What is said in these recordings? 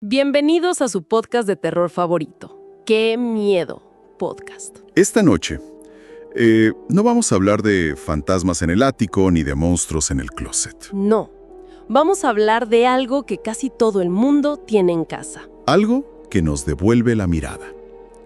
Bienvenidos a su podcast de terror favorito, ¡Qué miedo! Podcast. Esta noche, no vamos a hablar de fantasmas en el ático ni de monstruos en el closet. No, vamos a hablar de algo que casi todo el mundo tiene en casa. Algo que nos devuelve la mirada,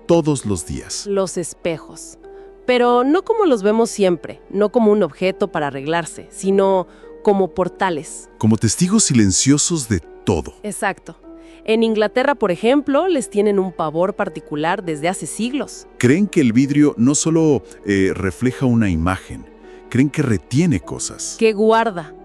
todos los días. Los espejos. Pero no como los vemos siempre, no como un objeto para arreglarse, sino como portales. Como testigos silenciosos de todo. Exacto. En Inglaterra, por ejemplo, les tienen un pavor particular desde hace siglos. Creen que el vidrio no solo refleja una imagen, creen que retiene cosas. Que guarda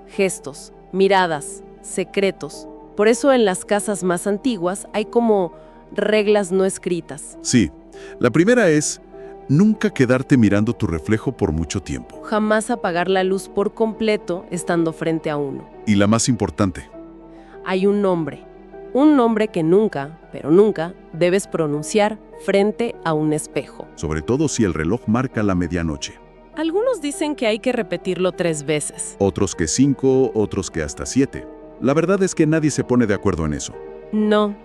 gestos, miradas, secretos. Por eso en las casas más antiguas hay como reglas no escritas. Sí, la primera es nunca quedarte mirando tu reflejo por mucho tiempo. Jamás apagar la luz por completo estando frente a uno. Y la más importante, hay un nombre que nunca, pero nunca, debes pronunciar frente a un espejo. sobre todo si el reloj marca la medianoche. Algunos dicen que hay que repetirlo 3 veces. Otros que 5, otros que hasta 7. La verdad es que nadie se pone de acuerdo en eso. No.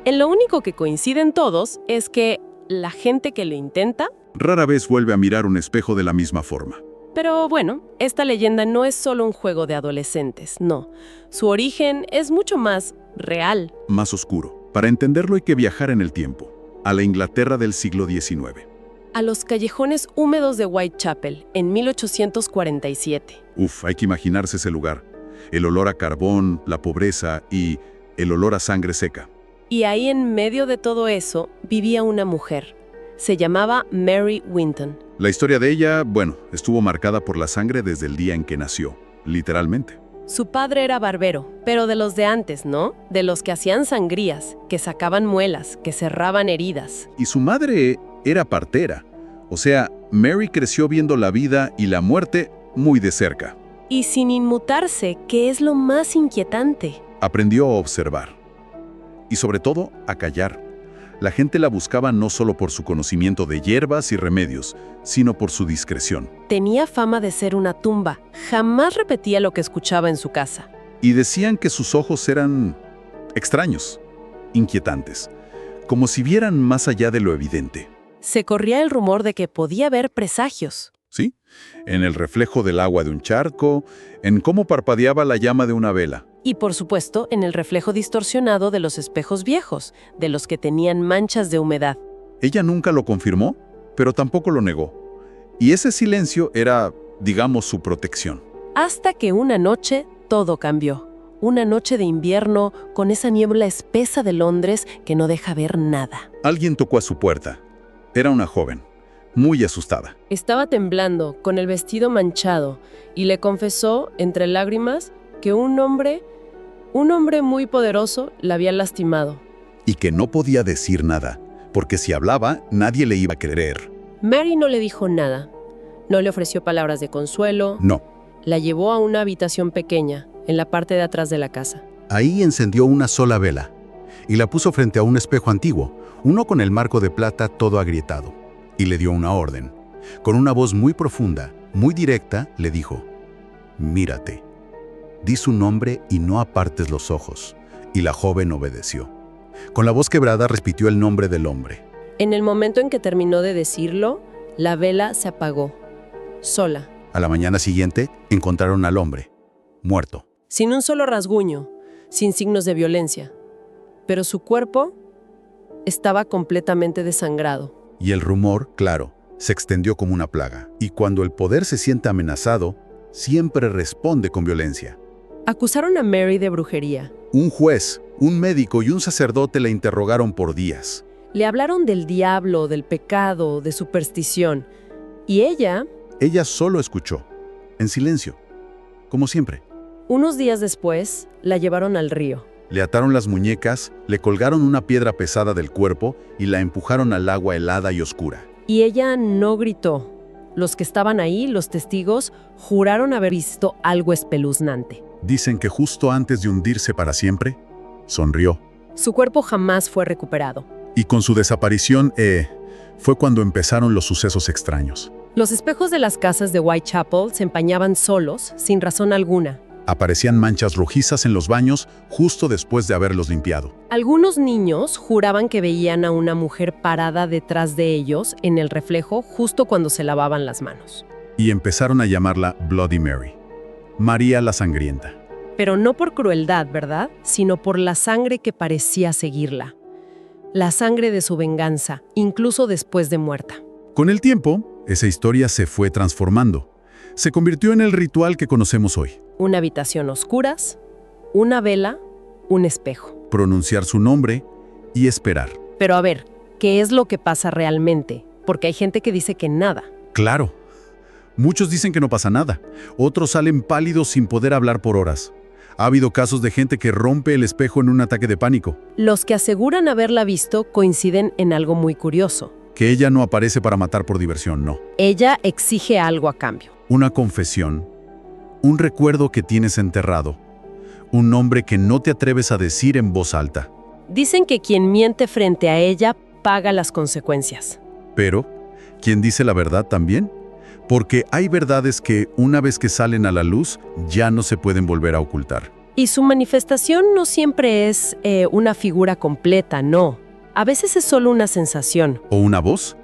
En lo único que coinciden todos es que la gente que lo intenta. Rara vez vuelve a mirar un espejo de la misma forma. Pero bueno, esta leyenda no es solo un juego de adolescentes, no. Su origen es mucho más real. Más oscuro. Para entenderlo hay que viajar en el tiempo, a la Inglaterra del siglo XIX. A los callejones húmedos de Whitechapel, en 1847. Hay que imaginarse ese lugar. El olor a carbón, la pobreza y el olor a sangre seca. Y ahí en medio de todo eso vivía una mujer. Se llamaba Mary Winton. La historia de ella, estuvo marcada por la sangre desde el día en que nació, literalmente. Su padre era barbero, pero de los de antes, ¿no? De los que hacían sangrías, que sacaban muelas, que cerraban heridas. Y su madre era partera. O sea, Mary creció viendo la vida y la muerte muy de cerca. Y sin inmutarse, que es lo más inquietante. Aprendió a observar. Y sobre todo, a callar. La gente la buscaba no solo por su conocimiento de hierbas y remedios, sino por su discreción. Tenía fama de ser una tumba. Jamás repetía lo que escuchaba en su casa. Y decían que sus ojos eran extraños, inquietantes, como si vieran más allá de lo evidente. Se corría el rumor de que podía ver presagios. ¿Sí? En el reflejo del agua de un charco, en cómo parpadeaba la llama de una vela. Y por supuesto, en el reflejo distorsionado de los espejos viejos, de los que tenían manchas de humedad. Ella nunca lo confirmó, pero tampoco lo negó. Y ese silencio era, digamos, su protección. Hasta que una noche todo cambió. Una noche de invierno con esa niebla espesa de Londres que no deja ver nada. Alguien tocó a su puerta. Era una joven, muy asustada. Estaba temblando, con el vestido manchado, y le confesó, entre lágrimas, que un hombre muy poderoso la había lastimado. Y que no podía decir nada, porque si hablaba, nadie le iba a creer. Mary no le dijo nada. No le ofreció palabras de consuelo. No. La llevó a una habitación pequeña, en la parte de atrás de la casa. Ahí encendió una sola vela y la puso frente a un espejo antiguo, uno con el marco de plata todo agrietado, y le dio una orden. Con una voz muy profunda, muy directa, le dijo: «Mírate. Di su nombre y no apartes los ojos». Y la joven obedeció. Con la voz quebrada repitió el nombre del hombre. En el momento en que terminó de decirlo, la vela se apagó, sola, A la mañana siguiente encontraron al hombre, muerto. sin un solo rasguño, sin signos de violencia. Pero su cuerpo estaba completamente desangrado. Y el rumor, claro, se extendió como una plaga. Y cuando el poder se siente amenazado, siempre responde con violencia. Acusaron a Mary de brujería. Un juez, un médico y un sacerdote la interrogaron por días. Le hablaron del diablo, del pecado, de superstición. Y ella, Ella solo escuchó, en silencio, como siempre. unos días después, la llevaron al río. Le ataron las muñecas, le colgaron una piedra pesada del cuerpo y la empujaron al agua helada y oscura. Y ella no gritó. Los que estaban ahí, los testigos, juraron haber visto algo espeluznante. Dicen que justo antes de hundirse para siempre, sonrió. Su cuerpo jamás fue recuperado. Y con su desaparición, fue cuando empezaron los sucesos extraños. Los espejos de las casas de Whitechapel se empañaban solos, sin razón alguna. Aparecían manchas rojizas en los baños justo después de haberlos limpiado. Algunos niños juraban que veían a una mujer parada detrás de ellos en el reflejo justo cuando se lavaban las manos. Y empezaron a llamarla Bloody Mary, María la Sangrienta. Pero no por crueldad, ¿verdad? Sino por la sangre que parecía seguirla. La sangre de su venganza, incluso después de muerta. Con el tiempo, esa historia se fue transformando. Se convirtió en el ritual que conocemos hoy. Una habitación a oscuras, una vela, un espejo. Pronunciar su nombre y esperar. Pero a ver, ¿qué es lo que pasa realmente? Porque hay gente que dice que nada. Claro. Muchos dicen que no pasa nada. Otros salen pálidos sin poder hablar por horas. Ha habido casos de gente que rompe el espejo en un ataque de pánico. Los que aseguran haberla visto coinciden en algo muy curioso. Que ella no aparece para matar por diversión, no. Ella exige algo a cambio. Una confesión. Un recuerdo que tienes enterrado. Un nombre que no te atreves a decir en voz alta. Dicen que quien miente frente a ella paga las consecuencias. Pero, ¿quién dice la verdad también? Porque hay verdades que, una vez que salen a la luz, ya no se pueden volver a ocultar. Y su manifestación no siempre es una figura completa, no. A veces es solo una sensación. ¿O una voz?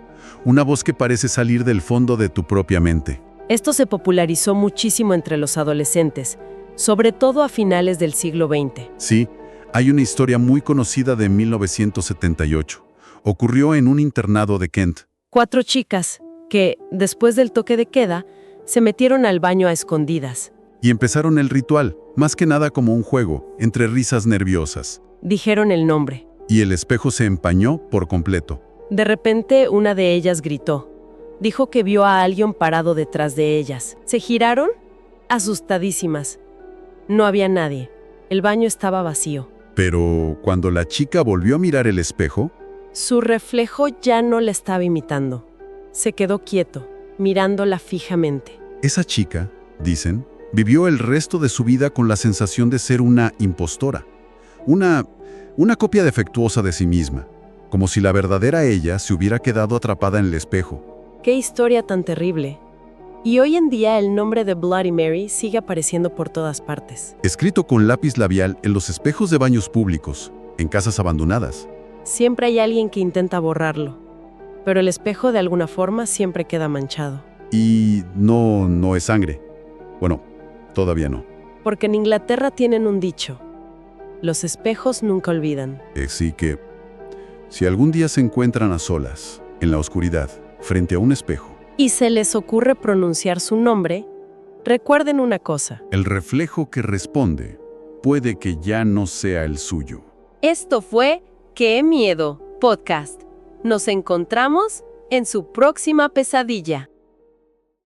Una voz que parece salir del fondo de tu propia mente. Esto se popularizó muchísimo entre los adolescentes, sobre todo a finales del siglo XX. Sí, hay una historia muy conocida de 1978. Ocurrió en un internado de Kent. 4 chicas que, después del toque de queda, se metieron al baño a escondidas. Y empezaron el ritual, más que nada como un juego, entre risas nerviosas. Dijeron el nombre. Y el espejo se empañó por completo. De repente, una de ellas gritó. Dijo que vio a alguien parado detrás de ellas. Se giraron, asustadísimas. No había nadie. El baño estaba vacío. Pero cuando la chica volvió a mirar el espejo, su reflejo ya no la estaba imitando. Se quedó quieto, mirándola fijamente. Esa chica, dicen, vivió el resto de su vida con la sensación de ser una impostora. Una copia defectuosa de sí misma. Como si la verdadera ella se hubiera quedado atrapada en el espejo. ¡Qué historia tan terrible! Y hoy en día el nombre de Bloody Mary sigue apareciendo por todas partes. Escrito con lápiz labial en los espejos de baños públicos, en casas abandonadas. Siempre hay alguien que intenta borrarlo, pero el espejo de alguna forma siempre queda manchado. Y no es sangre. Bueno, todavía no. Porque en Inglaterra tienen un dicho: los espejos nunca olvidan. Así que, si algún día se encuentran a solas, en la oscuridad, frente a un espejo, y se les ocurre pronunciar su nombre, recuerden una cosa. El reflejo que responde puede que ya no sea el suyo. Esto fue ¡Qué miedo! Podcast. Nos encontramos en su próxima pesadilla.